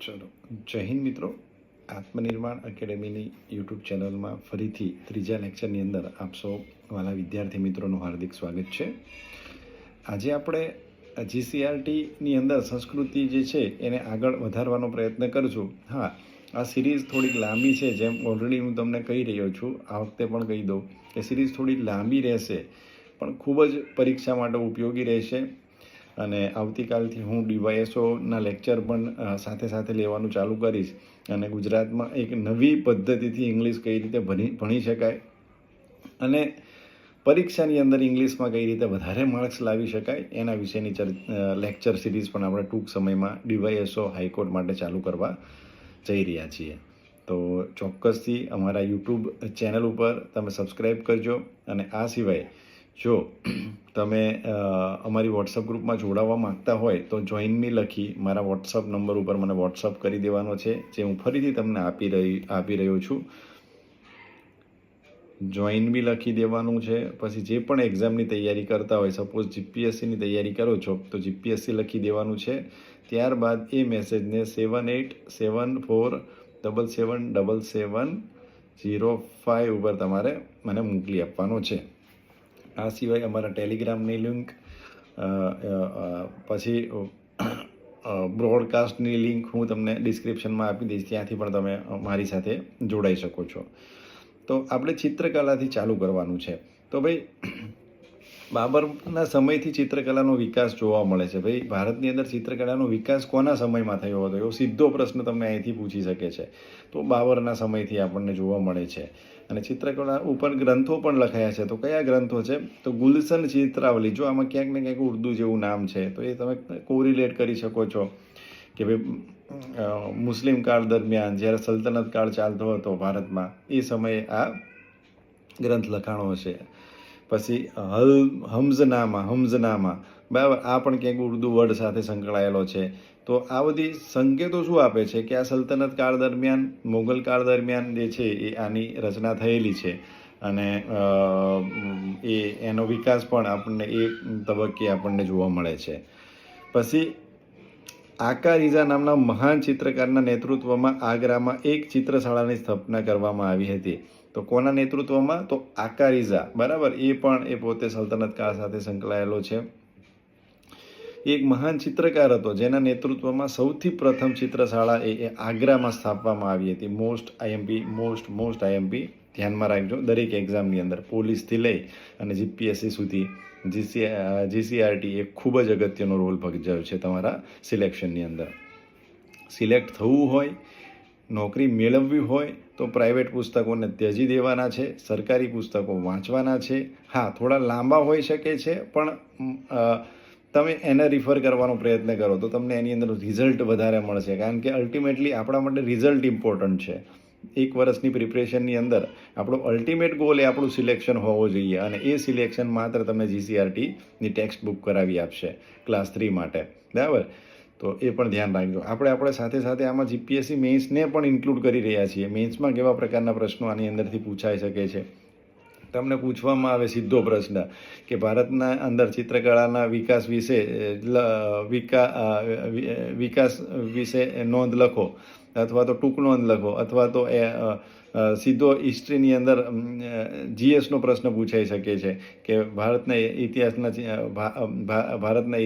ચલો, જય હિન્દ મિત્રો. આત્મનિર્માણ એકેડેમીની યુટ્યુબ ચેનલમાં ફરીથી ત્રીજા લેક્ચરની અંદર આપ સૌ વાલા વિદ્યાર્થી મિત્રોનું હાર્દિક સ્વાગત છે. આજે આપણે જીસીઆરટીની અંદર સંસ્કૃતિ જે છે એને આગળ વધારવાનો પ્રયત્ન કરશું. હા, આ સિરીઝ થોડીક લાંબી છે, જેમ ઓલરેડી હું તમને કહી રહ્યો છું. આ વખતે પણ કહી દઉં કે સિરીઝ થોડી લાંબી રહેશે, પણ ખૂબ જ પરીક્ષા માટે ઉપયોગી રહેશે. અને આવતીકાલથી હું ડીવાયએસઓના લેક્ચર પણ સાથે સાથે લેવાનું ચાલુ કરીશ. અને ગુજરાતમાં એક નવી પદ્ધતિથી ઇંગ્લિશ કઈ રીતે ભણી શકાય અને પરીક્ષાની અંદર ઇંગ્લિશમાં કઈ રીતે વધારે માર્ક્સ લાવી શકાય એના વિશેની લેક્ચર સિરીઝ પણ આપણે ટૂંક સમયમાં ડીવાયએસઓ હાઈકોર્ટ માટે ચાલુ કરવા જઈ રહ્યા છીએ. તો ચોક્કસથી અમારા યુટ્યુબ ચેનલ ઉપર તમે સબસ્ક્રાઈબ કરજો. અને આ સિવાય જો તમે અમારી વોટ્સઅપ ગ્રુપમાં જોડાવા માગતા હોય તો જોઈન મી લખી મારા વોટ્સઅપ નંબર ઉપર મને વોટ્સઅપ કરી દેવાનો છે, જે હું ફરીથી તમને આપી રહ્યો છું. જોઈન બી લખી દેવાનું છે. પછી જે પણ એક્ઝામની તૈયારી કરતા હોય, સપોઝ જીપીએસસીની તૈયારી કરો છો તો જીપીએસસી લખી દેવાનું છે. ત્યારબાદ એ મેસેજને 7874777705 ઉપર તમારે મને મોકલી આપવાનો છે. આ સિવાય અમારા ટેલિગ્રામની લિંક, પછી બ્રોડકાસ્ટની લિંક હું તમને ડિસ્ક્રિપ્શનમાં આપી દઈશ, ત્યાંથી પણ તમે મારી સાથે જોડાઈ શકો છો. તો આપણે ચિત્રકલાથી ચાલુ કરવાનું છે. તો ભાઈ, બાબરના સમયથી ચિત્રકલાનો વિકાસ જોવા મળે છે. ભાઈ, ભારતની અંદર ચિત્રકલાનો વિકાસ કોના સમયમાં થયો હતો એવો સીધો પ્રશ્ન તમને અહીંથી પૂછી શકે છે. તો બાબરના સમયથી આપણને જોવા મળે છે. અને ચિત્રકલા ઉપર ગ્રંથો પણ લખાયા છે. તો કયા ગ્રંથો છે? તો ગુલશન ચિત્રાવલી. જો આમાં ક્યાંક ને ક્યાંક ઉર્દુ જેવું નામ છે, તો એ તમે કોરિલેટ કરી શકો છો કે ભાઈ મુસ્લિમ કાળ દરમિયાન જ્યારે સલ્તનત કાળ ચાલતો હતો ભારતમાં, એ સમયે આ ગ્રંથ લખાણો છે. પછી હમ્ઝનામા, બરાબર, આ પણ ક્યાંક ઉર્દુ વર્ડ સાથે સંકળાયેલો છે. તો આ બધી સંકેતો શું આપે છે કે આ સલ્તનત કાળ દરમિયાન, મોગલ કાળ દરમિયાન જે છે એ આની રચના થયેલી છે. અને એનો વિકાસ પણ આપણને એ તબક્કે આપણને જોવા મળે છે. પછી આકા રીઝા નામના મહાન ચિત્રકારના નેતૃત્વમાં આગ્રામાં એક ચિત્રશાળાની સ્થાપના કરવામાં આવી હતી. તો કોના નેતૃત્વમાં? તો આકા રીઝા, બરાબર. એ પોતે સલ્તનત કાળ સાથે સંકળાયેલો છે. એક મહાન ચિત્રકાર હતો જેના નેતૃત્વમાં સૌથી પ્રથમ ચિત્રશાળા એ આગ્રામાં સ્થાપવામાં આવી હતી. મોસ્ટ આઈએમપી ધ્યાનમાં રાખજો દરેક એક્ઝામની અંદર, પોલીસથી લઈ અને જીપીએસસી સુધી જીસીઆરટી એ ખૂબ જ અગત્યનો રોલ ભજવ્યો છે તમારા સિલેક્શનની અંદર. સિલેક્ટ થવું હોય, નોકરી મેળવવી હોય તો પ્રાઇવેટ પુસ્તકોને ત્યજી દેવાના છે, સરકારી પુસ્તકો વાંચવાના છે. હા, થોડા લાંબા હોઈ શકે છે, પણ તમે એને રિફર કરવાનો પ્રયત્ન કરો તો તમને એની અંદર રિઝલ્ટ વધારે મળશે. કારણ કે અલ્ટિમેટલી આપણા માટે રિઝલ્ટ ઇમ્પોર્ટન્ટ છે. એક વર્ષની પ્રિપરેશનની અંદર આપણો અલ્ટિમેટ ગોલ એ આપણું સિલેક્શન હોવો જોઈએ. અને એ સિલેક્શન માત્ર તમને જીસીઆરટીની ટેક્સ્ટ બુક કરાવી આપશે ક્લાસ 3 માટે, બરાબર. તો એ પણ ધ્યાન રાખજો. આપણે સાથે સાથે આમાં જીપીએસસી મેઇન્સને પણ ઇન્ક્લુડ કરી રહ્યા છીએ. મેઇન્સમાં કેવા પ્રકારના પ્રશ્નો આની અંદરથી પૂછાઈ શકે છે? તમને પૂછવામાં આવે સીધો પ્રશ્ન કે ભારતના અંદર ચિત્રકલાના વિકાસ વિશે નોંધ લખો, અથવા તો ટૂંક નોંધ લખો, અથવા તો સીધો હિસ્ટ્રીની અંદર જીએસનો પ્રશ્ન પૂછાઈ શકે છે કે ભારતના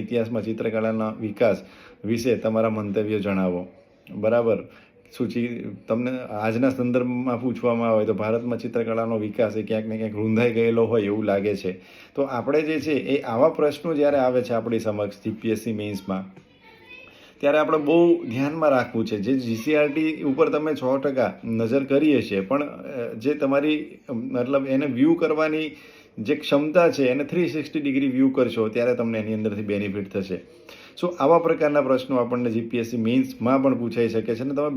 ઇતિહાસમાં ચિત્રકલાના વિકાસ વિશે તમારા મંતવ્યો જણાવો, બરાબર. તમને આજના સંદર્ભમાં પૂછવામાં આવે તો ભારતમાં ચિત્રકલાનો વિકાસ એ ક્યાંક ને ક્યાંક રૂંધાઈ ગયેલો હોય એવું લાગે છે. તો આપણે જે છે એ આવા પ્રશ્નો જ્યારે આવે છે આપણી સમક્ષ જીપીએસસી મેઇન્સમાં, ત્યારે આપણે બહુ ધ્યાનમાં રાખવું છે. જે જીસીઆરટી ઉપર તમે 100% નજર કરી હશે, પણ જે તમારી મતલબ એને વ્યૂ કરવાની જે ક્ષમતા છે એને 360 ડિગ્રી વ્યૂ કરશો ત્યારે તમને એની અંદરથી બેનિફિટ થશે. સો આવા પ્રકારના પ્રશ્નો આપણને જીપીએસસી મેઇન્સમાં પણ પૂછાઈ શકે છે અને તમે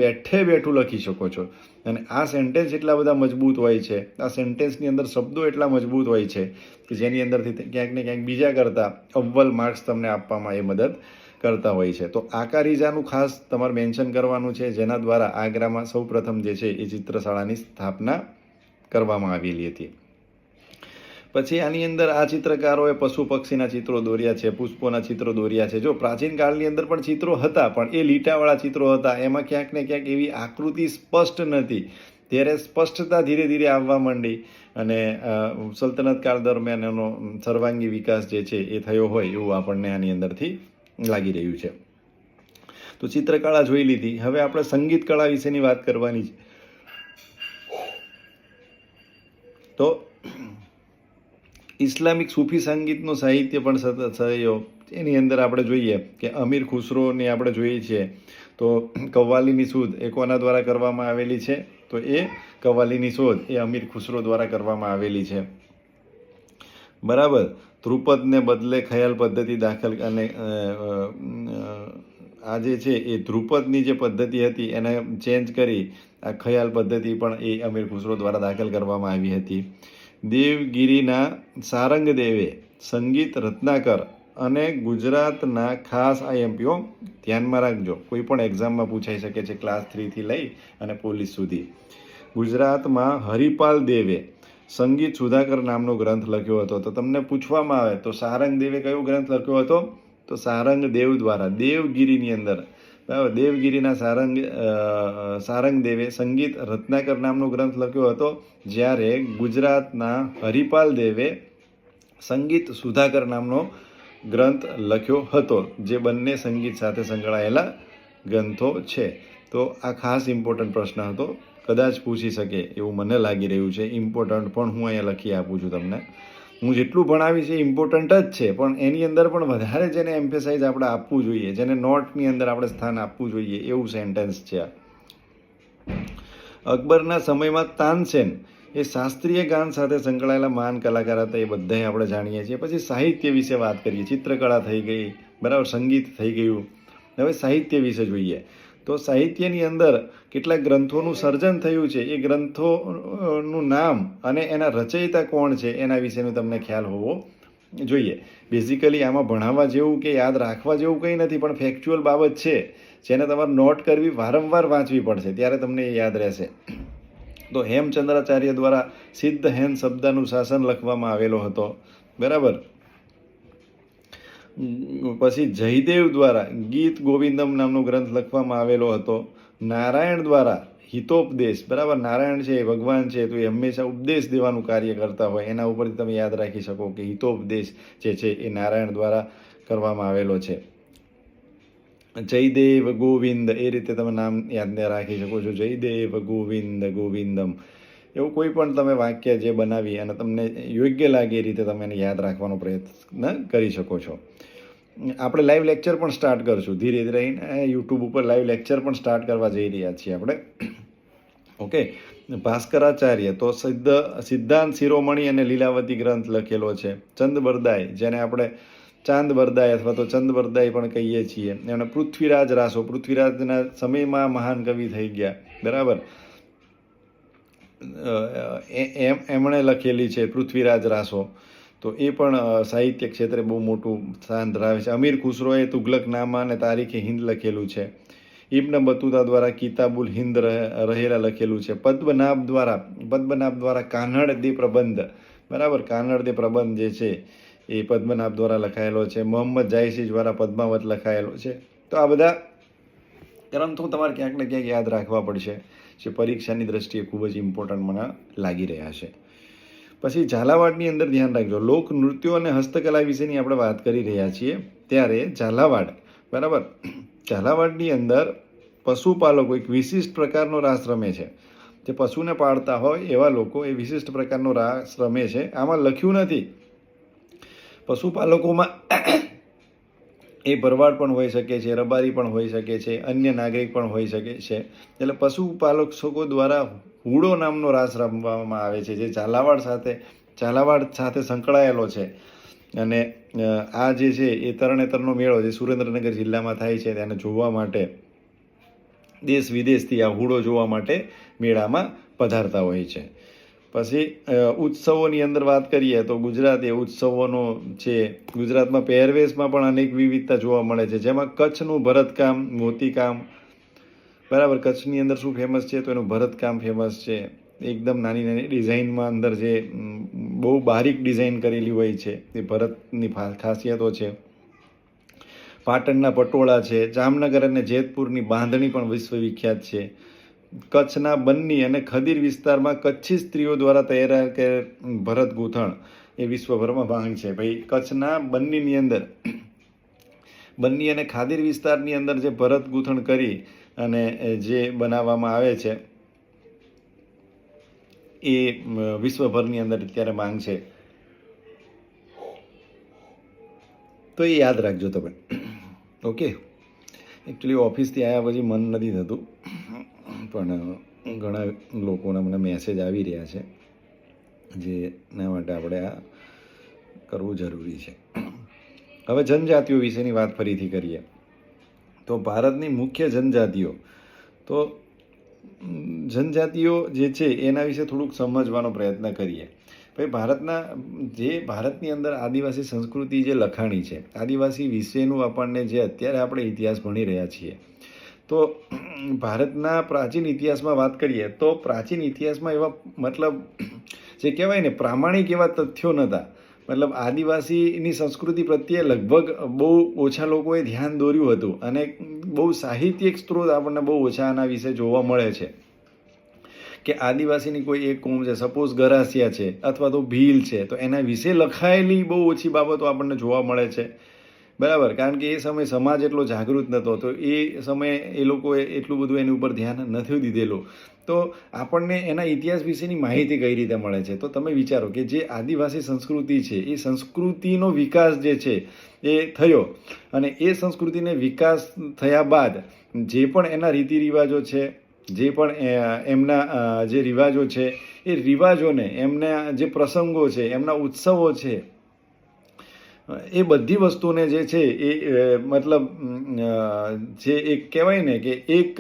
બેઠું લખી શકો છો. અને આ સેન્ટેન્સ એટલા બધા મજબૂત હોય છે, આ સેન્ટેન્સની અંદર શબ્દો એટલા મજબૂત હોય છે કે જેની અંદરથી ક્યાંક ને ક્યાંક બીજા કરતાં અવ્વલ માર્ક્સ તમને આપવામાં એ મદદ કરતા હોય છે. તો આકા રીઝાનું ખાસ તમારે મેન્શન કરવાનું છે, જેના દ્વારા આગ્રામાં સૌપ્રથમ જે છે એ ચિત્રશાળાની સ્થાપના કરવામાં આવેલી હતી. પછી આની અંદર આ ચિત્રકારોએ પશુ પક્ષીના ચિત્રો દોર્યા છે, પુષ્પોના ચિત્રો દોર્યા છે. જો પ્રાચીન કાળની અંદર પણ ચિત્રો હતા, પણ એ લીટાવાળા ચિત્રો હતા, એમાં ક્યાંક ને ક્યાંક એવી આકૃતિ સ્પષ્ટ નથી. ત્યારે સ્પષ્ટતા ધીરે ધીરે આવવા માંડી અને સલ્તનત કાળ દરમિયાન એનો સર્વાંગી વિકાસ જે છે એ થયો હોય એવું આપણને આની અંદરથી લાગી રહ્યું છે. તો ચિત્રકળા જોઈ લીધી. હવે આપણે સંગીત કળા વિશેની વાત કરવાની છે. તો ઇસ્લામિક સૂફી સંગીતનું સાહિત્ય પણ સતત થયો. એની અંદર આપણે જોઈએ કે અમીર ખુસરોની આપણે જોઈએ છીએ તો કવ્વાલીની શોધ એ કોના દ્વારા કરવામાં આવેલી છે? તો એ કવ્વાલીની શોધ એ અમીર ખુસરો દ્વારા કરવામાં આવેલી છે. બરાબર. ધ્રુપદને બદલે ખયાલ પદ્ધતિ દાખલ અને આ જે છે એ ધ્રુપદની જે પદ્ધતિ હતી એને ચેન્જ કરી આ ખયાલ પદ્ધતિ પણ એ અમીર ખુસરો દ્વારા દાખલ કરવામાં આવી હતી. દેવગીરીના સારંગદેવે સંગીત રત્નાકર અને ગુજરાતના ખાસ આઈએમપીઓ ધ્યાનમાં રાખજો, કોઈ પણ એક્ઝામમાં પૂછાઈ શકે છે ક્લાસ 3થી લઈ અને પોલીસ સુધી. ગુજરાતમાં હરિપાલ દેવે સંગીત સુધાકર નામનો ગ્રંથ લખ્યો હતો. તો તમને પૂછવામાં આવે તો સારંગદેવે કયો ગ્રંથ લખ્યો હતો? તો સારંગદેવ દ્વારા દેવગીરીની અંદર, બરાબર, દેવગીરીના સારંગદેવે સંગીત રત્નાકર નામનો ગ્રંથ લખ્યો હતો, જ્યારે ગુજરાતના હરિપાલ દેવે સંગીત સુધાકર નામનો ગ્રંથ લખ્યો હતો, જે બંને સંગીત સાથે સંકળાયેલા ગ્રંથો છે. તો આ ખાસ ઇમ્પોર્ટન્ટ પ્રશ્ન હતો, કદાચ પૂછી શકે એવું મને લાગી રહ્યું છે. ઇમ્પોર્ટન્ટ પણ હું અહીંયા લખી આપું છું તમને. હું જેટલું ભણાવીશ એ ઇમ્પોર્ટન્ટ જ છે, પણ એની અંદર પણ વધારે જેને એમ્ફેસાઇઝ આપણે આપવું જોઈએ, જેને નોટની અંદર આપણે સ્થાન આપવું જોઈએ એવું સેન્ટેન્સ છે આ. અકબરના સમયમાં તાનસેન એ શાસ્ત્રીય ગાન સાથે સંકળાયેલા મહાન કલાકાર હતા, એ બધાય આપણે જાણીએ છીએ. પછી સાહિત્ય વિશે વાત કરીએ. ચિત્રકળા થઈ ગઈ, બરાબર, સંગીત થઈ ગયું. હવે સાહિત્ય વિશે જોઈએ. તો સાહિત્યની અંદર કેટલાક ગ્રંથોનું સર્જન થયું છે. એ ગ્રંથોનું નામ અને એના રચયિતા કોણ છે એના વિશેનો તમને ખ્યાલ હોવો જોઈએ. બેઝિકલી આમાં ભણાવવા જેવું કે યાદ રાખવા જેવું કંઈ નથી, પણ ફેક્ચ્યુઅલ બાબત છે જેને તમારે નોટ કરવી, વારંવાર વાંચવી પડશે, ત્યારે તમને એ યાદ રહેશે. તો હેમચંદ્રાચાર્ય દ્વારા સિદ્ધ હેન શબ્દનું શાસન લખવામાં આવેલો હતો, બરાબર. પછી જયદેવ દ્વારા ગીત ગોવિંદમ નામનો ગ્રંથ લખવામાં આવેલો હતો. નારાયણ દ્વારા હિતોપદેશ, બરાબર, નારાયણ છે એ ભગવાન છે, તો એ હંમેશા ઉપદેશ દેવાનું કાર્ય કરતા હોય, એના ઉપરથી તમે યાદ રાખી શકો કે હિતોપદેશ જે છે એ નારાયણ દ્વારા કરવામાં આવેલો છે. જયદેવ ગોવિંદ, એ રીતે તમે નામ યાદ રાખી શકો છો. જયદેવ ગોવિંદ ગોવિંદમ, એવું કોઈ પણ તમે વાક્ય જે બનાવી અને તમને યોગ્ય લાગે એ રીતે તમે એને યાદ રાખવાનો પ્રયત્ન કરી શકો છો. આપણે લાઈવ લેક્ચર પણ સ્ટાર્ટ કરશું ધીરે ધીરે. યુટ્યુબ ઉપર લાઈવ લેક્ચર પણ સ્ટાર્ટ કરવા જઈ રહ્યા છીએ આપણે. ઓકે. ભાસ્કરાચાર્ય તો સિદ્ધાંત શિરોમણી અને લીલાવતી ગ્રંથ લખેલો છે. ચંદબરદાય, જેને આપણે ચાંદબરદાય અથવા તો ચંદબરદાય પણ કહીએ છીએ, અને પૃથ્વીરાજ રાસો, પૃથ્વીરાજના સમયમાં મહાન કવિ થઈ ગયા, બરાબર, એમણે લખેલી છે પૃથ્વીરાજ રાસો. તો એ પણ સાહિત્ય ક્ષેત્રે બહુ મોટું સ્થાન ધરાવે છે. અમીર ખુસરોએ તુગલકનામા અને તારીખે હિન્દ લખેલું છે. ઇબ્ન બતુતા દ્વારા કિતાબુલ હિન્દ રહેલા લખેલું છે. પદ્મનાભ દ્વારા કાન્હડ દે પ્રબંધ, બરાબર, કાન્હડ દે પ્રબંધ જે છે એ પદ્મનાભ દ્વારા લખાયેલો છે. મોહમ્મદ જાયસી દ્વારા પદ્માવત લખાયેલો છે. તો આ બધા ગ્રંથો તમારે ક્યાંક ને ક્યાંક યાદ રાખવા પડશે, જે પરીક્ષાની દ્રષ્ટિએ ખૂબ જ ઇમ્પોર્ટન્ટ મને લાગી રહ્યા છે. પછી ઝાલાવાડની અંદર ધ્યાન રાખજો. લોક નૃત્યો અને હસ્તકલા વિશેની આપણે વાત કરી રહ્યા છીએ, ત્યારે ઝાલાવાડ, બરાબર, ઝાલાવાડની અંદર પશુપાલકો એક વિશિષ્ટ પ્રકારનો રાસ રમે છે. જે પશુને પાળતા હોય એવા લોકો એ વિશિષ્ટ પ્રકારનો રાસ રમે છે. આમાં લખ્યું નથી. પશુપાલકોમાં એ ભરવાડ પણ હોઈ શકે છે, રબારી પણ હોઈ શકે છે, અન્ય નાગરિક પણ હોઈ શકે છે. એટલે પશુપાલકો દ્વારા હુડો નામનો રાસ રમવામાં આવે છે, જે ઝાલાવાડ સાથે સંકળાયેલો છે. અને આ જે છે એ તરણેતરનો મેળો જે સુરેન્દ્રનગર જિલ્લામાં થાય છે, તેને જોવા માટે દેશ વિદેશથી આ હુડો જોવા માટે મેળામાં પધારતા હોય છે. પછી ઉત્સવોની અંદર વાત કરીએ તો ગુજરાત એ ઉત્સવોનો છે. ગુજરાતમાં પહેરવેશમાં પણ અનેક વિવિધતા જોવા મળે છે, જેમાં કચ્છનું ભરતકામ, મોતીકામ, બરાબર, કચ્છની અંદર શું ફેમસ છે તો એનું ભરતકામ ફેમસ છે. એકદમ નાની નાની ડિઝાઇનમાં અંદર જે બહુ બારીક ડિઝાઇન કરેલી હોય છે એ ભરતની ખાસિયતો છે. પાટણના પટોળા છે, જામનગર અને જેતપુરની બાંધણી પણ વિશ્વવિખ્યાત છે. કચ્છના બન્ની અને ખદીર વિસ્તારમાં કચ્છી સ્ત્રીઓ દ્વારા તૈયાર કરેલ ભરત ગૂંથણ એ વિશ્વભરમાં માંગ છે. ભાઈ કચ્છના બન્નીની અંદર બન્ની અને ખાદીર વિસ્તારની અંદર જે ભરત ગૂંથણ કરી અને જે બનાવવામાં આવે છે એ વિશ્વભરની અંદર અત્યારે માંગ છે. તો એ યાદ રાખજો તમે. ઓકે, એકચ્યુઅલી ઓફિસથી આવ્યા પછી મન નથી થતું, પણ ઘણા લોકોના મને મેસેજ આવી રહ્યા છે જેના માટે આપણે આ કરવું જરૂરી છે. હવે જનજાતિઓ વિશેની વાત ફરીથી કરીએ તો ભારતની મુખ્ય જનજાતિઓ, તો જનજાતિઓ જે છે એના વિશે થોડુંક સમજવાનો પ્રયત્ન કરીએ. ભાઈ ભારતની અંદર આદિવાસી સંસ્કૃતિ જે લખાણી છે, આદિવાસી વિશેનું આપણને જે અત્યારે આપણે ઇતિહાસ ભણી રહ્યા છીએ, તો ભારતના પ્રાચીન ઇતિહાસમાં વાત કરીએ તો પ્રાચીન ઇતિહાસમાં એવા મતલબ જે કહેવાય ને પ્રામાણિક એવા તથ્યો નહોતા. મતલબ આદિવાસીની સંસ્કૃતિ પ્રત્યે લગભગ બહુ ઓછા લોકોએ ધ્યાન દોર્યું હતું અને બહુ સાહિત્યિક સ્ત્રોત આપણને બહુ ઓછા આના વિશે જોવા મળે છે કે આદિવાસીની કોઈ એક કોમ છે, સપોઝ ગરાસિયા છે અથવા તો ભીલ છે, તો એના વિશે લખાયેલી બહુ ઓછી બાબતો આપણને જોવા મળે છે. બરાબર, કારણ કે એ સમયે સમાજ એટલો જાગૃત નહોતો, તો એ સમયે એ લોકોએ એટલું બધું એની ઉપર ધ્યાન નથી દીધેલું. તો આપણને એના ઇતિહાસ વિશેની માહિતી કઈ રીતે મળે છે? તો તમે વિચારો કે જે આદિવાસી સંસ્કૃતિ છે એ સંસ્કૃતિનો વિકાસ જે છે એ થયો, અને એ સંસ્કૃતિને વિકાસ થયા બાદ જે પણ એના રીતિ રિવાજો છે, જે પણ એમના જે રિવાજો છે, એ રિવાજોને, એમના જે પ્રસંગો છે, એમના ઉત્સવો છે, એ બધી વસ્તુને જે છે એ મતલબ જે એક કહેવાય ને કે એક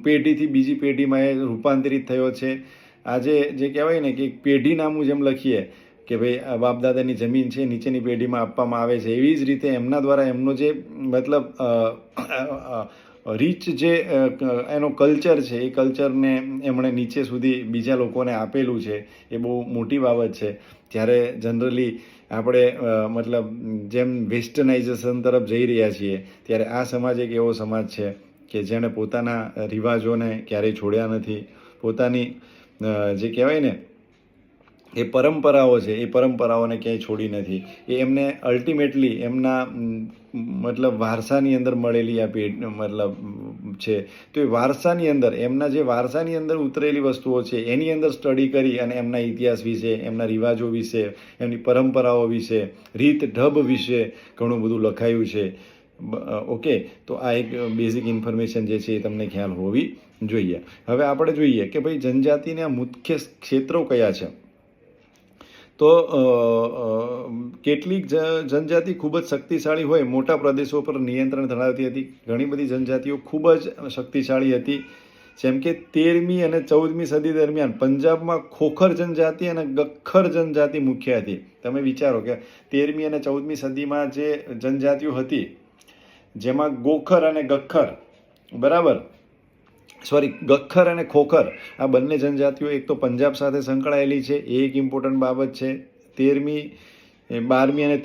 પેઢીથી બીજી પેઢીમાં એ રૂપાંતરિત થયો છે. આજે જે કહેવાય ને કે પેઢી નામું જેમ લખીએ કે ભાઈ બાપદાદાની જમીન છે નીચેની પેઢીમાં આપવામાં આવે છે, એવી જ રીતે એમના દ્વારા એમનો જે મતલબ રીચ જે એનો કલ્ચર છે એ કલ્ચરને એમણે નીચે સુધી બીજા લોકોને આપેલું છે. એ બહુ મોટી બાબત છે. જ્યારે જનરલી આપણે મતલબ જેમ વેસ્ટર્નાઇઝેશન તરફ જઈ રહ્યા છીએ, ત્યારે આ સમાજ એક એવો સમાજ છે કે જેણે પોતાના રિવાજોને ક્યારેય છોડ્યા નથી. પોતાની જે કહેવાય ને એ પરંપરાઓ છે એ પરંપરાઓને ક્યાંય છોડી નથી. એ એમને અલ્ટિમેટલી એમના મતલબ વારસાની અંદર મળેલી આ મતલબ છે. તો એ વારસાની અંદર એમના જે વારસાની અંદર ઉતરેલી વસ્તુઓ છે એની અંદર સ્ટડી કરી અને એમના ઇતિહાસ વિશે, એમના રિવાજો વિશે, એમની પરંપરાઓ વિશે, રીત ઢબ વિશે ઘણું બધું લખાયું છે. ઓકે, તો આ એક બેઝિક ઇન્ફોર્મેશન જે છે એ તમને ખ્યાલ હોવી જોઈએ. હવે આપણે જોઈએ કે ભાઈ જનજાતિના મુખ્ય ક્ષેત્રો કયા છે. તો કેટલીક જનજાતિ ખૂબ જ શક્તિશાળી હોય, મોટા પ્રદેશો પર નિયંત્રણ ધરાવતી હતી. ઘણી બધી જનજાતિઓ ખૂબ જ શક્તિશાળી હતી. જેમ કે 13મી અને 14મી સદી દરમિયાન પંજાબમાં ખોખર જનજાતિ અને ગખ્ખર જનજાતિ મુખ્ય હતી. તમે વિચારો કે 13મી અને 14મી સદીમાં જે જનજાતિઓ હતી, જેમાં ગોખર અને ગખ્ખર, બરાબર, ગખ્ખર અને ખોખર, આ બંને જનજાતિઓ એક તો પંજાબ સાથે સંકળાયેલી છે, એ એક ઇમ્પોર્ટન્ટ બાબત છે. 13મી, 12મી અને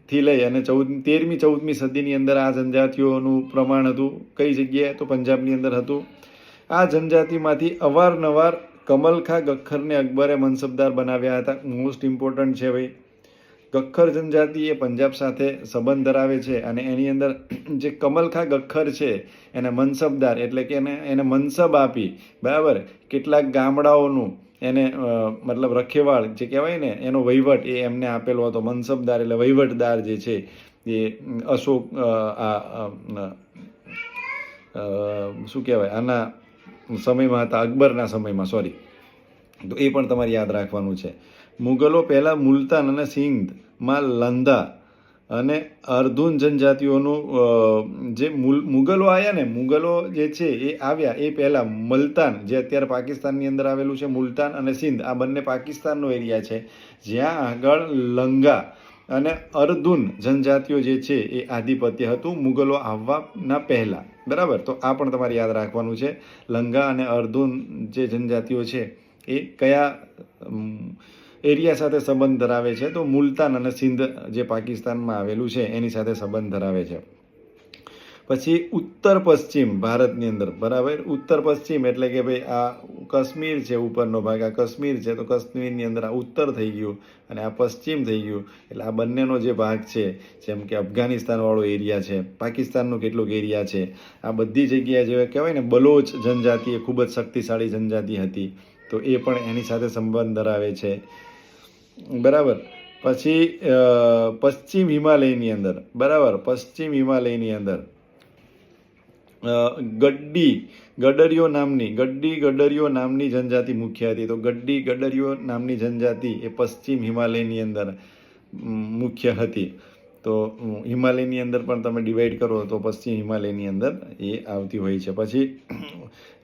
થી લઈ અને 13મી 14મી સદીની અંદર આ જનજાતિઓનું પ્રમાણ હતું. કઈ જગ્યાએ? તો પંજાબની અંદર હતું. આ જનજાતિમાંથી અવારનવાર કમલખા ગખ્ખરને અકબરે મનસબદાર બનાવ્યા હતા. મોસ્ટ ઇમ્પોર્ટન્ટ છે ભાઈ. ગખ્ખર જનજાતિ એ પંજાબ સાથે સંબંધ ધરાવે છે અને એની અંદર જે કમલખા ગખ્ખર છે એને મનસબદાર એટલે કે એને મનસબ આપી, બરાબર, કેટલાક ગામડાઓનું એને મતલબ રખેવાળ જે કહેવાય ને એનો વહીવટ એ એમને આપેલો હતો. મનસબદાર એટલે વહીવટદાર જે છે એ અશોક શું કહેવાય આના સમયમાં હતા, અકબરના સમયમાં, સોરી. તો એ પણ તમારે યાદ રાખવાનું છે. મુગલો પહેલાં મુલતાન અને સિંધમાં લંધા અને અર્ધુન જનજાતિઓનું જે મુગલો આવ્યા ને, મુગલો જે છે એ આવ્યા એ પહેલાં મલતાન, જે અત્યારે પાકિસ્તાનની અંદર આવેલું છે, મુલતાન અને સિંધ, આ બંને પાકિસ્તાનનો એરિયા છે, જ્યાં આગળ લંગા અને અર્ધુન જનજાતિઓ જે છે એ આધિપત્ય હતું મુગલો આવવાના પહેલાં, બરાબર. તો આ પણ તમારે યાદ રાખવાનું છે. લંગા અને અર્ધુન જે જનજાતિઓ છે એ કયા એરિયા સાથે સંબંધ ધરાવે છે? તો મુલતાન અને સિંધ જે પાકિસ્તાનમાં આવેલું છે એની સાથે સંબંધ ધરાવે છે. પછી ઉત્તર પશ્ચિમ ભારતની અંદર, બરાબર, ઉત્તર પશ્ચિમ એટલે કે ભાઈ આ કાશ્મીર છે, ઉપરનો ભાગ આ કાશ્મીર છે, તો કાશ્મીરની અંદર આ ઉત્તર થઈ ગયું અને આ પશ્ચિમ થઈ ગયું. એટલે આ બંનેનો જે ભાગ છે, જેમ કે અફઘાનિસ્તાનવાળો એરિયા છે, પાકિસ્તાનનો કેટલોક એરિયા છે, આ બધી જગ્યાએ જે કહેવાય ને બલોચ જનજાતિ એ ખૂબ જ શક્તિશાળી જનજાતિ હતી, તો એ પણ એની સાથે સંબંધ ધરાવે છે, બરાબર. પછી પશ્ચિમ હિમાલયની અંદર, બરાબર, પશ્ચિમ હિમાલયની અંદર ગડરીઓ નામની જનજાતિ મુખ્ય હતી. તો ગડરીઓ નામની જનજાતિ એ પશ્ચિમ હિમાલયની અંદર મુખ્ય હતી. તો હિમાલયની અંદર પણ તમે ડિવાઈડ કરો તો પશ્ચિમ હિમાલયની અંદર એ આવતી હોય છે. પછી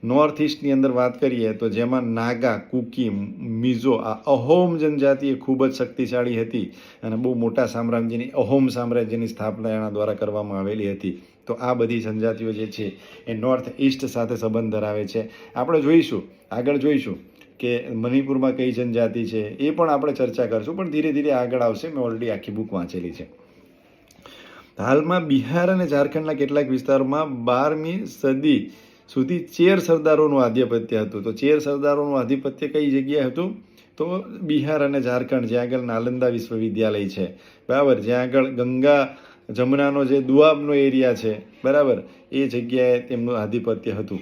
નોર્થ ઇસ્ટની અંદર વાત કરીએ તો જેમાં નાગા, કુકી, મિઝો, આ અહોમ જનજાતિ એ ખૂબ જ શક્તિશાળી હતી અને બહુ મોટા સામ્રાજ્યની અહોમ સામ્રાજ્યની સ્થાપના એના દ્વારા કરવામાં આવેલી હતી. તો આ બધી જનજાતિઓ જે છે એ નોર્થ ઇસ્ટ સાથે સંબંધ ધરાવે છે. આપણે આગળ જોઈશું કે મણિપુરમાં કઈ જનજાતિ છે, એ પણ આપણે ચર્ચા કરશું, પણ ધીરે ધીરે આગળ આવશે. મેં ઓલરેડી આખી બુક વાંચેલી છે. હાલમાં બિહાર અને ઝારખંડના કેટલાક વિસ્તારોમાં 12મી સદી સુધી ચેર સરદારોનું આધિપત્ય હતું. તો ચેર સરદારોનું આધિપત્ય કઈ જગ્યાએ હતું? તો બિહાર અને ઝારખંડ, જ્યાં આગળ નાલંદા વિશ્વવિદ્યાલય છે, બરાબર, જ્યાં આગળ ગંગા જમુનાનો જે દુઆબનો એરિયા છે, બરાબર, એ જગ્યાએ તેમનું આધિપત્ય હતું.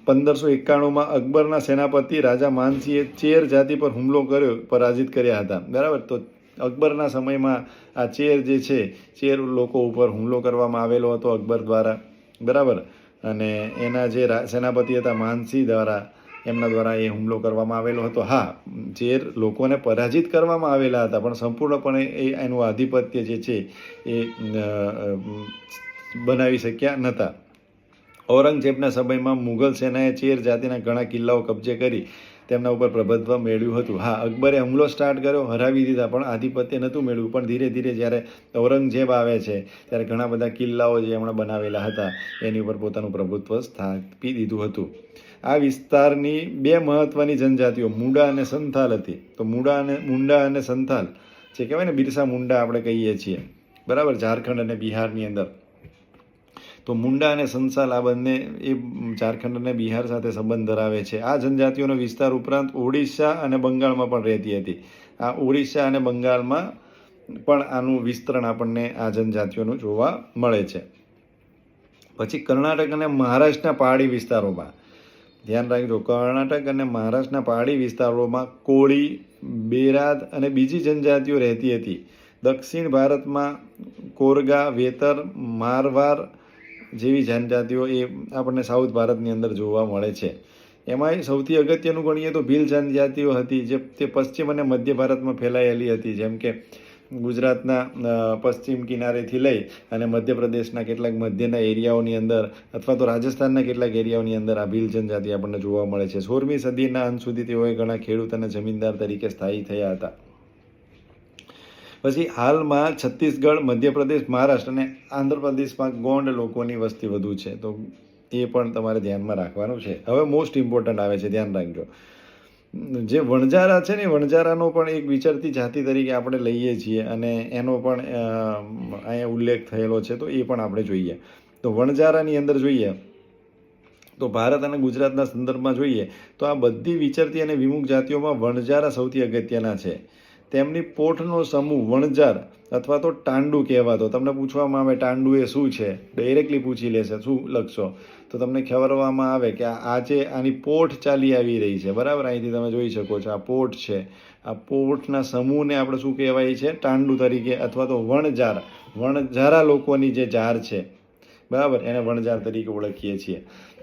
1591માં અકબરના સેનાપતિ રાજા માનસિંહે ચેર જાતિ પર હુમલો કર્યો, પરાજિત કર્યા હતા, બરાબર. તો અકબરના સમયમાં આ ચેર જે છે, ચેર લોકો ઉપર હુમલો કરવામાં આવેલો હતો અકબર દ્વારા, બરાબર, અને એના જે સેનાપતિ હતા માનસિંહ એમના દ્વારા એ હુમલો કરવામાં આવેલો હતો. હા, ચેર લોકોને પરાજિત કરવામાં આવેલા હતા, પણ સંપૂર્ણપણે એનું આધિપત્ય જે છે એ બનાવી શક્યા નહોતા. ઔરંગઝેબના સમયમાં મુઘલ સેનાએ ચેર જાતિના ઘણા કિલ્લાઓ કબજે કરી તેમના ઉપર પ્રભુત્વ મેળવ્યું હતું. હા, અકબરે હુમલો સ્ટાર્ટ કર્યો, હરાવી દીધા, પણ આધિપત્ય નહોતું મેળવ્યું. પણ ધીરે ધીરે જ્યારે ઔરંગઝેબ આવે છે ત્યારે ઘણા બધા કિલ્લાઓ જે એમણે બનાવેલા હતા એની ઉપર પોતાનું પ્રભુત્વ સ્થાપી દીધું હતું. આ વિસ્તારની 2 મહત્વની જનજાતિઓ મુંડા અને સંથાલ હતી. તો મુંડા અને સંથાલ જે કહેવાય ને બિરસા મુંડા આપણે કહીએ છીએ, બરાબર, ઝારખંડ અને બિહારની અંદર. તો મુંડા અને સંથાલ આ બંને એ ઝારખંડ અને બિહાર સાથે સંબંધ ધરાવે છે. આ જનજાતિઓનો વિસ્તાર ઉપરાંત ઓડિશા અને બંગાળમાં પણ રહેતી હતી. આ ઓડિશા અને બંગાળમાં પણ આનું વિસ્તરણ આપણને આ જનજાતિઓનું જોવા મળે છે. પછી કર્ણાટક અને મહારાષ્ટ્રના પહાડી વિસ્તારોમાં ધ્યાન રાખજો, કર્ણાટક અને મહારાષ્ટ્રના પહાડી વિસ્તારોમાં કોળી, બેરાદ અને બીજી જનજાતિઓ રહેતી હતી. દક્ષિણ ભારતમાં કોરગા, વેતર, મારવાર જેવી જનજાતિઓ એ આપણને સાઉથ ભારતની અંદર જોવા મળે છે. એમાંય સૌથી અગત્યનું ગણીએ તો ભીલ જનજાતિઓ હતી, જે તે પશ્ચિમ અને મધ્ય ભારતમાં ફેલાયેલી હતી. જેમ કે ગુજરાતના પશ્ચિમ કિનારેથી લઈ અને મધ્યપ્રદેશના કેટલાક મધ્યના એરિયાઓની અંદર અથવા તો રાજસ્થાનના કેટલાક એરિયાઓની અંદર આ ભીલ જનજાતિ આપણને જોવા મળે છે. 16મી સદીના અંત સુધી તેઓએ ઘણા ખેડૂત અને જમીનદાર તરીકે સ્થાયી થયા હતા. પછી હાલમાં છત્તીસગઢ, મધ્યપ્રદેશ, મહારાષ્ટ્ર અને આંધ્રપ્રદેશમાં ગોંડ લોકોની વસ્તી વધુ છે. તો એ પણ તમારે ધ્યાનમાં રાખવાનું છે. હવે મોસ્ટ ઇમ્પોર્ટન્ટ આવે છે, ધ્યાન રાખજો. જે વણજારા છે ને, વણજારાનો પણ એક વિચરતી જાતિ તરીકે આપણે લઈએ છીએ અને એનો પણ અહીંયા ઉલ્લેખ થયેલો છે. તો એ પણ આપણે જોઈએ. તો વણજારાની અંદર જોઈએ તો ભારત અને ગુજરાતના સંદર્ભમાં જોઈએ તો આ બધી વિચરતી અને વિમુખ જાતિઓમાં વણજારા સૌથી અગત્યના છે. તેમની પોઠનો સમૂહ વણજાર અથવા તો ટાંડુ કહેવાતો. તમને પૂછવામાં આવે ટાંડુ એ શું છે, ડાયરેક્ટલી પૂછી લેશે શું લખશો તો તમને ખબરવામાં આવે કે આજે આની પોઠ ચાલી આવી રહી છે, બરાબર. અહીંથી તમે જોઈ શકો છો આ પોઠ છે. આ પોઠના સમૂહને આપણે શું કહેવાય છે? ટાંડુ તરીકે અથવા તો વણજાર, વણજારા લોકોની જે જાર છે, બરાબર, એને વણજાર તરીકે ઓળખીએ છીએ.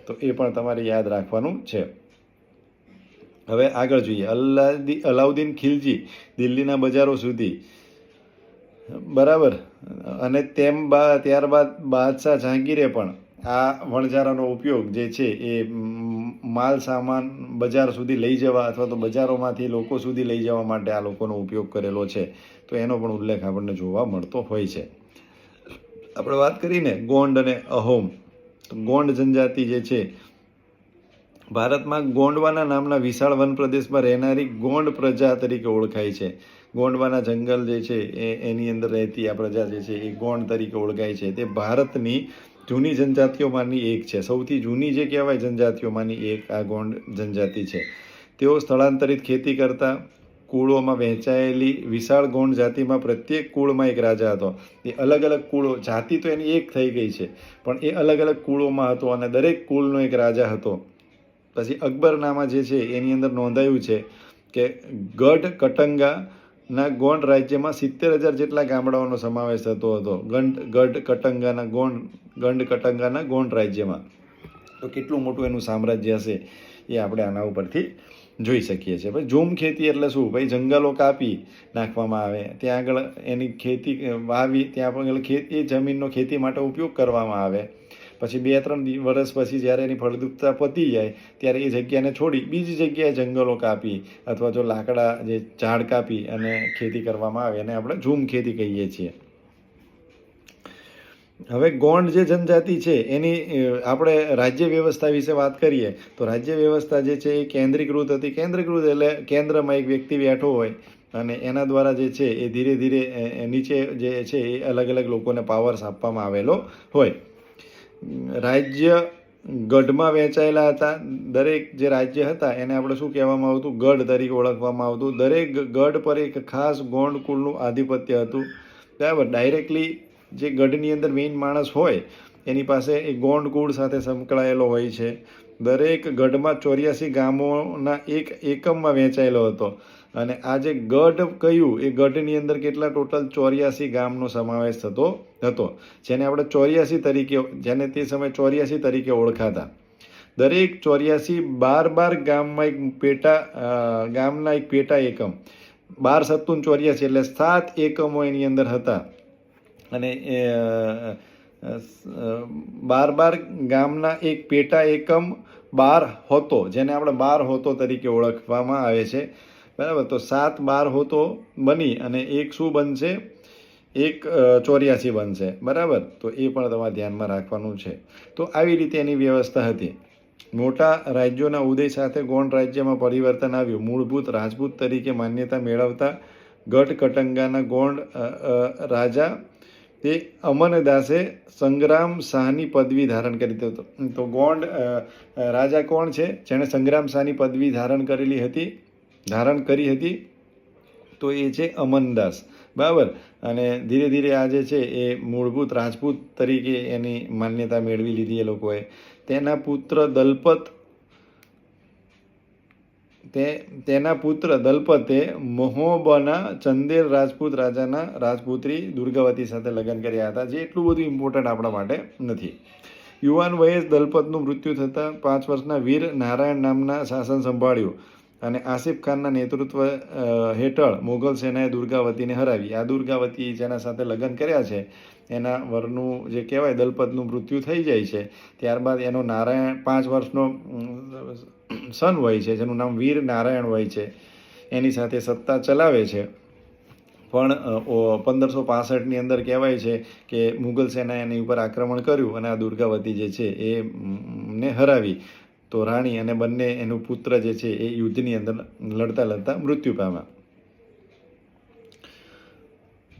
તો એ પણ તમારે યાદ રાખવાનું છે. હવે આગળ જોઈએ. અલાઉદ્દીન ખિલજી દિલ્હીના બજારો સુધી, બરાબર, અને ત્યારબાદ બાદશાહ જહાંગીરે પણ આ વણજારાનો ઉપયોગ જે છે એ માલ સામાન બજાર સુધી લઈ જવા અથવા તો બજારોમાંથી લોકો સુધી લઈ જવા માટે આ લોકોનો ઉપયોગ કરેલો છે. તો એનો પણ ઉલ્લેખ આપણને જોવા મળતો હોય છે. આપણે વાત કરીને ગોંડ અને અહોમ. તો ગોંડ જનજાતિ જે છે, ભારતમાં ગોંડવાના નામના વિશાળ વન પ્રદેશમાં રહેનારી ગોંડ પ્રજા તરીકે ઓળખાય છે. ગોંડવાના જંગલ જે છે એની અંદર રહેતી આ પ્રજા જે છે એ ગોંડ તરીકે ઓળખાય છે. તે ભારતની જૂની જનજાતિઓમાંની એક છે. સૌથી જૂની જે કહેવાય જનજાતિઓમાંની એક આ ગોંડ જનજાતિ છે. તેઓ સ્થળાંતરિત ખેતી કરતા કુળોમાં વહેંચાયેલી વિશાળ ગોંડ જાતિમાં પ્રત્યેક કુળમાં એક રાજા હતો. એ અલગ અલગ કુળો, જાતિ તો એની એક થઈ ગઈ છે, પણ એ અલગ અલગ કુળોમાં હતો અને દરેક કુળનો એક રાજા હતો. પછી અકબરનામા જે છે એની અંદર નોંધાયું છે કે ગઢ કટંગાના ગોંડ રાજ્યમાં 70,000 જેટલા ગામડાઓનો સમાવેશ થતો હતો. ગઢ કટંગાના ગોંડ રાજ્યમાં. તો કેટલું મોટું એનું સામ્રાજ્ય હશે એ આપણે આના ઉપરથી જોઈ શકીએ છીએ. ભાઈ ઝૂમ ખેતી એટલે શું? ભાઈ જંગલો કાપી નાખવામાં આવે, ત્યાં આગળ એની ખેતી વાવી, ત્યાં આગળ એ જમીનનો ખેતી માટે ઉપયોગ કરવામાં આવે. પછી 2-3 વર્ષ પછી જ્યારે એની ફળદ્રુપતા પતી જાય ત્યારે એ જગ્યાને છોડી બીજી જગ્યાએ જંગલો કાપી અથવા જો લાકડા જે ઝાડ કાપી અને ખેતી કરવામાં આવે એને આપણે ઝૂમ ખેતી કહીએ છીએ. હવે ગોંડ જે જનજાતિ છે એની આપણે રાજ્ય વ્યવસ્થા વિશે વાત કરીએ તો રાજ્ય વ્યવસ્થા જે છે એ કેન્દ્રીકૃત હતી. કેન્દ્રીકૃત એટલે કેન્દ્રમાં એક વ્યક્તિ બેઠો હોય અને એના દ્વારા જે છે એ ધીરે ધીરે નીચે જે છે એ અલગ અલગ લોકોને પાવર્સ આપવામાં આવેલો હોય. રાજ્ય ગઢમાં વહેંચાયેલા હતા. દરેક જે રાજ્ય હતા એને આપણે શું કહેવામાં આવતું? ગઢ તરીકે ઓળખવામાં આવતું. દરેક ગઢ પર એક ખાસ ગોંડ કુળનું આધિપત્ય હતું. બરાબર. ડાયરેક્ટલી જે ગઢની અંદર મેઇન માણસ હોય એની પાસે એ ગોંડ કુળ સાથે સંકળાયેલો હોય છે. દરેક ગઢમાં 84 ગામોના એક એકમમાં વહેંચાયેલો હતો. અને આ જે ગઢ કહ્યું એ ગઢની અંદર કેટલા ટોટલ 84 ગામનો સમાવેશ થતો હતો, જેને આપણે 84 તરીકે, જેને તે સમયે 84 તરીકે ઓળખાતા. દરેક 84 12 ગામમાં એક ગામના એક પેટા એકમ, 12 × 7 = 84 એટલે 7 એકમો એની અંદર હતા. અને 12 ગામના એક પેટા એકમ 12 હોતો, જેને આપણે 12 હોતો તરીકે ઓળખવામાં આવે છે. બરાબર. તો 7 12 હોતો બની અને એક શું બનશે? એક 84 બનશે. બરાબર. તો એ પણ તમારે ધ્યાનમાં રાખવાનું છે. તો આવી રીતે એની વ્યવસ્થા હતી. મોટા રાજ્યોના ઉદય સાથે ગોંડ રાજ્યમાં પરિવર્તન આવ્યું. મૂળભૂત રાજપૂત તરીકે માન્યતા મેળવતા ગઢ કટંગાના ગોંડ રાજા તે અમનદાસે સંગ્રામ શાહની પદવી ધારણ કરી હતી. તો ગોંડ રાજા કોણ છે જેણે સંગ્રામ શાહની પદવી ધારણ કરી હતી? તો એ છે અમનદાસ. બરાબર. અને ધીરે ધીરે આ જે છે એ મૂળભૂત રાજપૂત તરીકે એની માન્યતા મેળવી લીધી એ લોકોએ. તેના પુત્ર દલપતે મહોબાના ચંદેલ રાજપૂત રાજાના રાજપુત્રી દુર્ગાવતી સાથે લગ્ન કર્યા હતા, જે એટલું બધું ઇમ્પોર્ટન્ટ આપણા માટે નથી. યુવાન વયે દલપતનું મૃત્યુ થતાં 5 વર્ષના વીર નારાયણ નામના શાસન સંભાળ્યું અને આસિફ ખાનના નેતૃત્વ હેઠળ મુઘલ સેનાએ દુર્ગાવતીને હરાવી. આ દુર્ગાવતી જેના સાથે લગ્ન કર્યા છે એના વરનું જે કહેવાય દલપતનું મૃત્યુ થઈ જાય છે. ત્યારબાદ એનો 5 વર્ષનો સન હોય છે જેનું નામ વીર નારાયણ હોય છે, એની સાથે સત્તા ચલાવે છે. પણ 1565ની અંદર કહેવાય છે કે મુઘલ સેનાએ એની ઉપર આક્રમણ કર્યું અને આ દુર્ગાવતી જે છે એ ને હરાવી. તો રાણી અને બંને એનું પુત્ર જે છે એ યુદ્ધની અંદર લડતા મૃત્યુ પામ્યા.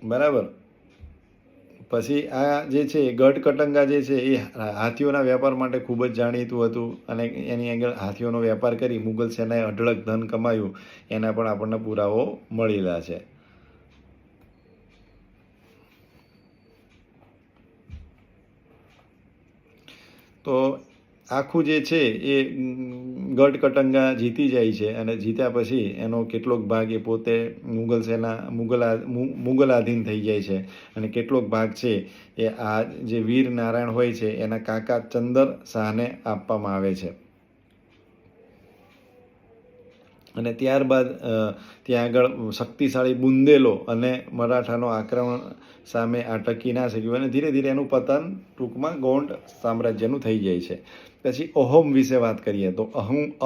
બરાબર. પછી આ જે છે ગઢ કટંગા જે છે એ હાથીઓના વેપાર માટે ખૂબ જ જાણીતું હતું અને એની આગળ હાથીઓનો વેપાર કરી મુઘલ સેનાએ અઢળક ધન કમાયું એના પણ આપણને પુરાવો મળેલા છે. તો આખું જે છે એ ગઢ કટંગા જીતી જાય છે અને જીત્યા પછી એનો કેટલોક ભાગ એ પોતે મુગલાધીન થઈ જાય છે અને કેટલોક ભાગ છે એ આ જે વીર નારાયણ હોય છે એના કાકા ચંદર શાહને આપવામાં આવે છે. અને ત્યારબાદ ત્યાં આગળ શક્તિશાળી બુંદેલો અને મરાઠાનો આક્રમણ સામે આ ટકી ના શક્યું અને ધીરે ધીરે એનું પતન ટૂંકમાં ગોંડ સામ્રાજ્યનું થઈ જાય છે. પછી અહોમ વિશે વાત કરીએ તો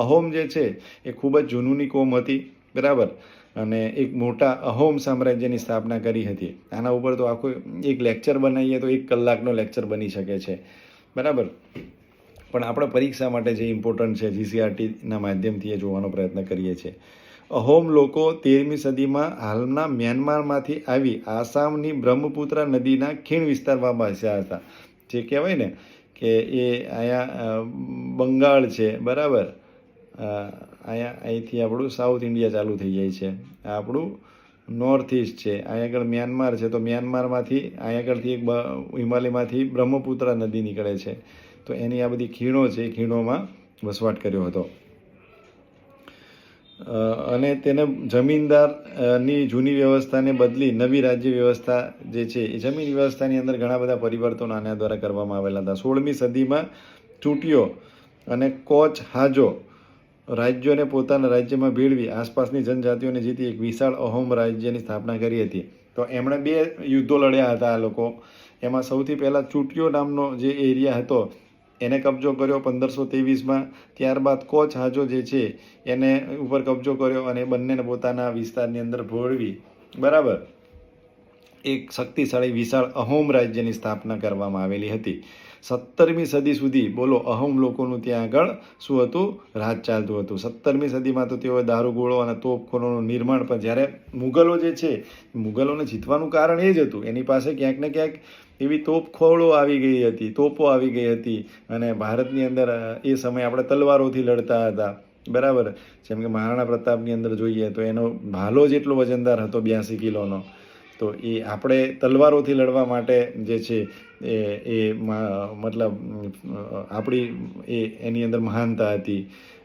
અહોમ જે છે એ ખૂબ જ જૂની કોમ હતી. બરાબર. અને એક મોટા અહોમ સામ્રાજ્યની સ્થાપના કરી હતી. આના ઉપર તો આખો એક લેક્ચર બનાવીએ તો 1 કલાકનો લેક્ચર બની શકે છે. બરાબર. પણ આપણે પરીક્ષા માટે જે ઇમ્પોર્ટન્ટ છે GCRTના માધ્યમથી એ જોવાનો પ્રયત્ન કરીએ છીએ. અહોમ લોકો 13મી સદીમાં હાલના મ્યાનમારમાંથી આવી આસામની બ્રહ્મપુત્ર નદીના ખીણ વિસ્તારમાં વસ્યા હતા. જે કહેવાય ને કે એ અહીંયા બંગાળ છે, બરાબર, અહીંથી આપણું સાઉથ ઇન્ડિયા ચાલુ થઈ જાય છે, આ આપણું નોર્થ ઇસ્ટ છે, અહીંયા આગળ મ્યાનમાર છે, તો મ્યાનમારમાંથી અહીંયા આગળથી એક હિમાલયમાંથી બ્રહ્મપુત્ર નદી નીકળે છે, તો એની આ બધી ખીણો છે, એ ખીણોમાં વસવાટ કર્યો હતો. અને તેને જમીનદારની જૂની વ્યવસ્થાને બદલી નવી રાજ્ય વ્યવસ્થા જે છે એ જમીન વ્યવસ્થાની અંદર ઘણા બધા પરિવર્તનો આના દ્વારા કરવામાં આવેલા હતા. 16મી સદીમાં ચૂંટીઓ અને કોચ હાજો રાજ્યોને પોતાના રાજ્યમાં ભેળવી આસપાસની જનજાતિઓને જીતી એક વિશાળ અહોમ રાજ્યની સ્થાપના કરી હતી. તો એમણે 2 યુદ્ધો લડ્યા હતા આ લોકો. એમાં સૌથી પહેલાં ચૂંટીઓ નામનો જે એરિયા હતો એને કબજો કર્યો 1523માં. ત્યારબાદ કોચ હાજો જે છે એને ઉપર કબજો કર્યો અને બંનેને પોતાના વિસ્તારની અંદર ભોળવી, બરાબર, એક શક્તિશાળી વિશાળ અહોમ રાજ્યની સ્થાપના કરવામાં આવેલી હતી. 17મી સદી સુધી બોલો અહોમ લોકોનું ત્યાં આગળ શું હતું, રાજ ચાલતું હતું. 17મી સદીમાં તો તેઓએ દારૂગોળો અને તોપખાનાનું નિર્માણ પણ, જ્યારે મુગલો જે છે, મુગલોને જીતવાનું કારણ એ જ હતું, એની પાસે ક્યાંક ને ક્યાંક એવી તોપખોળો આવી ગઈ હતી, તોપો આવી ગઈ હતી, અને ભારતની અંદર એ સમયે આપણે તલવારોથી લડતા હતા, બરાબર. જેમ કે મહારાણા પ્રતાપની અંદર જોઈએ તો એનો ભાલો જેટલો વજનદાર હતો 82 કિલોનો. તો એ આપણે તલવારોથી લડવા માટે જે છે એ મતલબ આપણી એની અંદર મહાનતા હતી.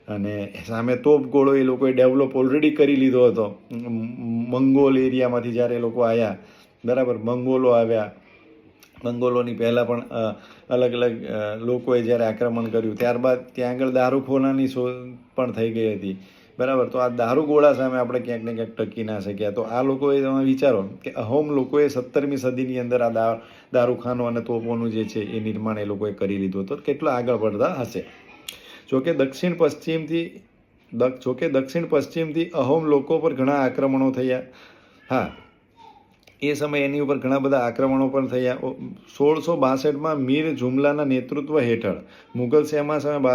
અને સામે તોપગોળો એ લોકોએ ડેવલપ ઓલરેડી કરી લીધો હતો. મંગોલ એરિયામાંથી જ્યારે એ લોકો આવ્યા, બરાબર, મંગોલો આવ્યા, મંગોલોની પહેલાં પણ અલગ અલગ લોકોએ જ્યારે આક્રમણ કર્યું, ત્યારબાદ ત્યાં આગળ દારૂખોનાની શોધ પણ થઈ ગઈ હતી, બરાબર. તો આ દારૂગોળા સામે આપણે ક્યાંક ને ક્યાંક ટકી ના શક્યા. તો આ લોકોએ, તમે વિચારો કે અહોમ લોકોએ 17મી સદીની અંદર આ દારૂખાનો અને તોપોનું જે છે એ નિર્માણ એ લોકોએ કરી લીધું હતું. કેટલો આગળ પડતા હશે. જોકે દક્ષિણ પશ્ચિમથી અહોમ લોકો પર ઘણા આક્રમણો થયા. હા, એ સમયે એની ઉપર ઘણા બધા આક્રમણો પણ થયા. 1662માં મીર જુમલાના નેતૃત્વ હેઠળ મુગલ સેના સામે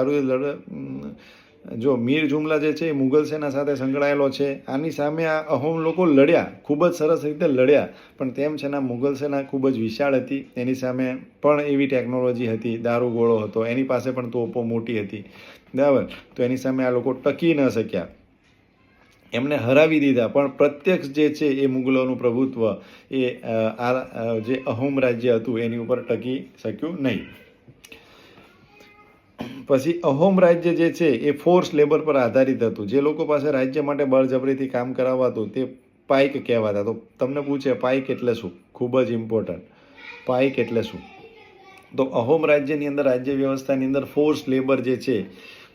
જો મીર જુમલા જે છે એ મુગલ સેના સાથે સંકળાયેલો છે. આની સામે આ અહોમ લોકો લડ્યા, ખૂબ જ સરસ રીતે લડ્યા, પણ તેમ છતાં મુગલ સેના ખૂબ જ વિશાળ હતી. એની સામે પણ એવી ટેકનોલોજી હતી, દારૂગોળો હતો, એની પાસે પણ તોપો મોટી હતી, બરાબર. તો એની સામે આ લોકો ટકી ન શક્યા, એમને હરાવી દીધા. પણ પ્રત્યક્ષ જે છે એ મુગલોનું પ્રભુત્વ એ આ જે અહોમ રાજ્ય હતું એની ઉપર ટકી શક્યું નહીં. પછી અહોમ રાજ્ય જે છે એ ફોર્સ લેબર પર આધારિત હતું. જે લોકો પાસે રાજ્ય માટે બળજબરીથી કામ કરાવાતું તે પાઇક કહેવાતા. તો તમને પૂછે પાઇક એટલે શું, ખૂબ જ ઇમ્પોર્ટન્ટ, પાઇક એટલે શું? તો અહોમ રાજ્યની અંદર, રાજ્ય વ્યવસ્થાની અંદર ફોર્સ લેબર જે છે,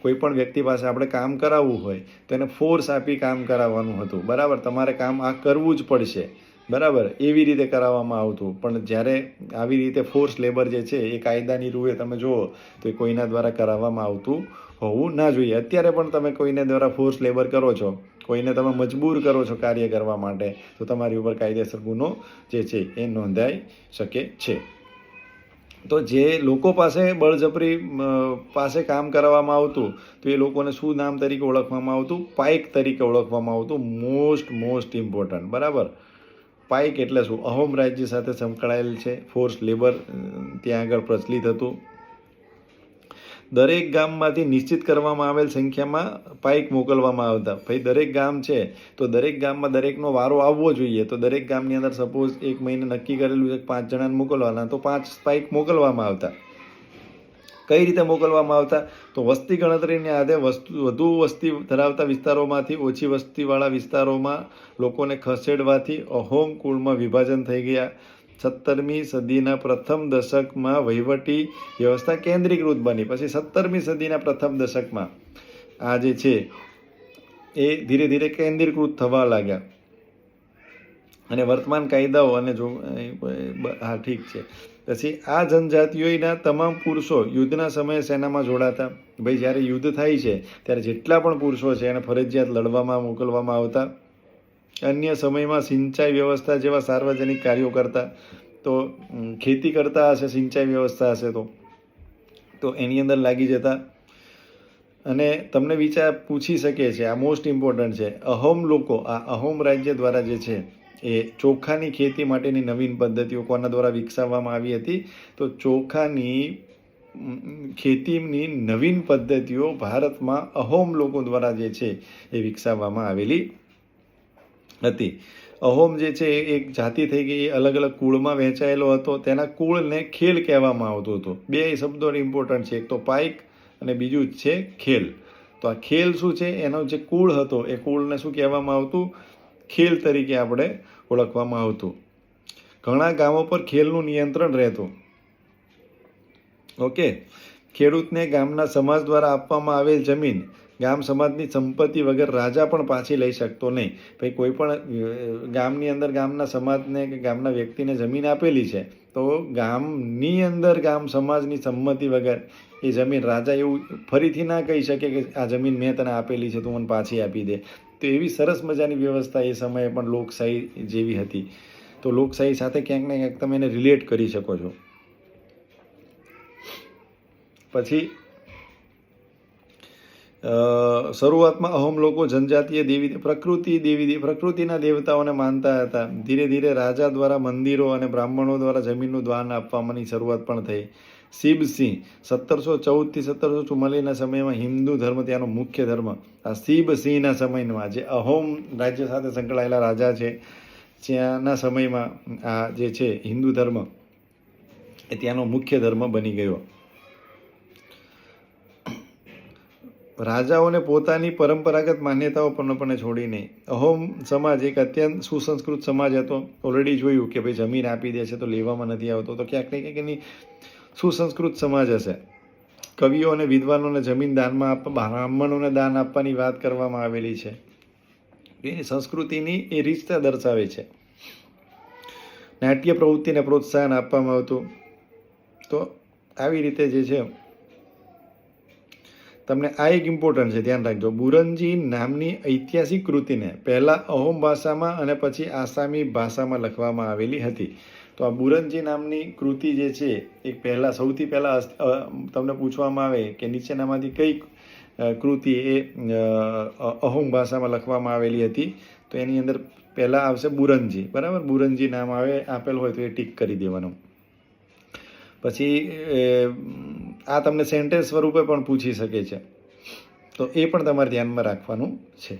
કોઈ પણ વ્યક્તિ પાસે આપણે કામ કરાવવું હોય તો એને ફોર્સ આપી કામ કરાવવાનું હતું, બરાબર. તમારે કામ આ કરવું જ પડશે, બરાબર, એવી રીતે કરાવવામાં આવતું. પણ જ્યારે આવી રીતે ફોર્સ લેબર જે છે એ કાયદાની રૂએ તમે જુઓ તો એ કોઈના દ્વારા કરાવવામાં આવતું હોવું ના જોઈએ. અત્યારે પણ તમે કોઈને દ્વારા ફોર્સ લેબર કરો છો, કોઈને તમે મજબૂર કરો છો કાર્ય કરવા માટે, તો તમારી ઉપર કાયદેસર ગુનો જે છે એ નોંધાઈ શકે છે. તો જે લોકો પાસે બળજબરી પાસે કામ કરાવવામાં આવતું તો એ લોકોને શું નામ તરીકે ઓળખવામાં આવતું? પાઇક તરીકે ઓળખવામાં આવતું. મોસ્ટ ઇમ્પોર્ટન્ટ, બરાબર. પાઇક એટલે શું? અહોમ રાજ્ય સાથે સંકળાયેલ છે, ફોર્સ લેબર ત્યાં આગળ પ્રચલિત હતું. દરેક ગામમાંથી નિશ્ચિત કરવામાં આવેલ સંખ્યામાં પાઇક મોકલવામાં આવતા. ભાઈ દરેક ગામ છે તો દરેક ગામમાં દરેકનો વારો આવવો જોઈએ. તો દરેક ગામની અંદર સપોઝ એક મહિને નક્કી કરેલું છે 5 જણાને મોકલવાના, તો 5 પાઇક મોકલવામાં આવતા. કઈ રીતે મોકલવામાં આવતા? તો વસ્તી ગણતરીને આધારે વધુ વસ્તી ધરાવતા વિસ્તારોમાંથી ઓછી વસ્તીવાળા વિસ્તારોમાં લોકોને ખસેડવાથી અહોમ કુળમાં વિભાજન થઈ ગયા. 17મી સદીના પ્રથમ દશકમાં વહીવટી વ્યવસ્થા કેન્દ્રીકૃત બની. પછી 17મી સદીના પ્રથમ દશકમાં આ જે છે એ ધીરે ધીરે કેન્દ્રીકૃત થવા લાગ્યા. અને વર્તમાન કાયદાઓ અને જો હા ઠીક છે. પછી આ જનજાતિઓના તમામ પુરુષો યુદ્ધના સમયે સેનામાં જોડાતા. ભાઈ જ્યારે યુદ્ધ થાય છે ત્યારે જેટલા પણ પુરુષો છે એને ફરજિયાત લડવામાં મોકલવામાં આવતા. અન્ય સમયમાં સિંચાઈ વ્યવસ્થા જેવા સાર્વજનિક કાર્યો કરતા. તો ખેતી કરતા હશે, સિંચાઈ વ્યવસ્થા હશે તો તો એની અંદર લાગી જતા. અને તમને પૂછી શકે છે, આ મોસ્ટ ઇમ્પોર્ટન્ટ છે, અહોમ લોકો, આ અહોમ રાજ્ય દ્વારા જે છે એ ચોખાની ખેતી માટેની નવીન પદ્ધતિઓ કોના દ્વારા વિકસાવવામાં આવી હતી? તો ચોખાની ખેતીની નવીન પદ્ધતિઓ ભારતમાં અહોમ લોકો દ્વારા જે છે એ વિકસાવવામાં આવેલી હતી. અહોમ જે છે એ એક જાતિ થઈ ગઈ, એ અલગ અલગ કુળમાં વહેંચાયેલો હતો. તેના કુળને ખેલ કહેવામાં આવતું હતું. બે શબ્દો ઇમ્પોર્ટન્ટ છે, એક તો પાઇક અને બીજું જ છે ખેલ. તો આ ખેલ શું છે? એનો જે કુળ હતો એ કુળને શું કહેવામાં આવતું? ખેલ તરીકે આપણે ઓળખવામાં આવતું. ઘણા ગામો પર ખેલનું નિયંત્રણ રહેતું. ઓકે. ખેડૂતને ગામના સમાજ દ્વારા આપવામાં આવેલ જમીન ગામ સમાજની સંપત્તિ વગર રાજા પણ પાછી લઈ શકતો નહીં. ભાઈ કોઈ પણ ગામની અંદર ગામના સમાજને કે ગામના વ્યક્તિને જમીન આપેલી છે, તો ગામની અંદર ગામ સમાજની સંમતિ વગર એ જમીન રાજા એવું ફરીથી ના કહી શકે કે આ જમીન મેં તને આપેલી છે, તું મને પાછી આપી દે. તો એવી સરસ મજાની વ્યવસ્થા એ સમયે પણ લોકશાહી જેવી હતી. તો લોકશાહી સાથે ક્યાંક ને ક્યાંક તમે એને રિલેટ કરી શકો છો. પછી શરૂઆતમાં અહોમ લોકો જનજાતીય પ્રકૃતિના દેવતાઓને માનતા હતા. ધીરે ધીરે રાજા દ્વારા મંદિરો અને બ્રાહ્મણો દ્વારા જમીનનું દાન આપવાની શરૂઆત પણ થઈ. શિબસિંહ 1714 થી 1744ના સમયમાં હિન્દુ ધર્મ ત્યાંનો મુખ્ય ધર્મ. આ શિબસિંહના સમયમાં જે અહોમ રાજ્ય સાથે સંકળાયેલા રાજા છે ત્યાંના સમયમાં આ જે છે હિન્દુ ધર્મ એ ત્યાંનો મુખ્ય ધર્મ બની ગયો. રાજાઓને પોતાની પરંપરાગત માન્યતાઓ પૂર્ણપણે છોડીને અહોમ સમાજ એક અત્યંત સુસંસ્કૃત સમાજ હતો. ઓલરેડી જોયું કે ભાઈ જમીન આપી દે છે તો લેવામાં નથી આવતો, તો ક્યાંક ને ક્યાંક એની સુસંસ્કૃત સમાજ હશે. કવિઓ અને વિદ્વાનોને જમીન દાનમાં બ્રાહ્મણોને દાન આપવાની વાત કરવામાં આવેલી છે. એની સંસ્કૃતિની એ રીતતા દર્શાવે છે. નાટ્ય પ્રવૃત્તિને પ્રોત્સાહન આપવામાં આવતું. તો આવી રીતે જે છે તમને આ એક ઇમ્પોર્ટન્ટ છે, ધ્યાન રાખજો. બુરંજી નામની ઐતિહાસિક કૃતિને પહેલાં અહોમ ભાષામાં અને પછી આસામી ભાષામાં લખવામાં આવેલી હતી. તો આ બુરંજી નામની કૃતિ જે છે એ સૌથી પહેલાં તમને પૂછવામાં આવે કે નીચેનામાંથી કઈ કૃતિ એ અહોમ ભાષામાં લખવામાં આવેલી હતી, તો એની અંદર પહેલાં આવશે બુરંજી. બરાબર, બુરંજી નામ આપેલ હોય તો એ ટીક કરી દેવાનું. પછી આ તમને સેન્ટેન્સ સ્વરૂપે પણ પૂછી શકે છે, તો એ પણ તમારે ધ્યાનમાં રાખવાનું છે.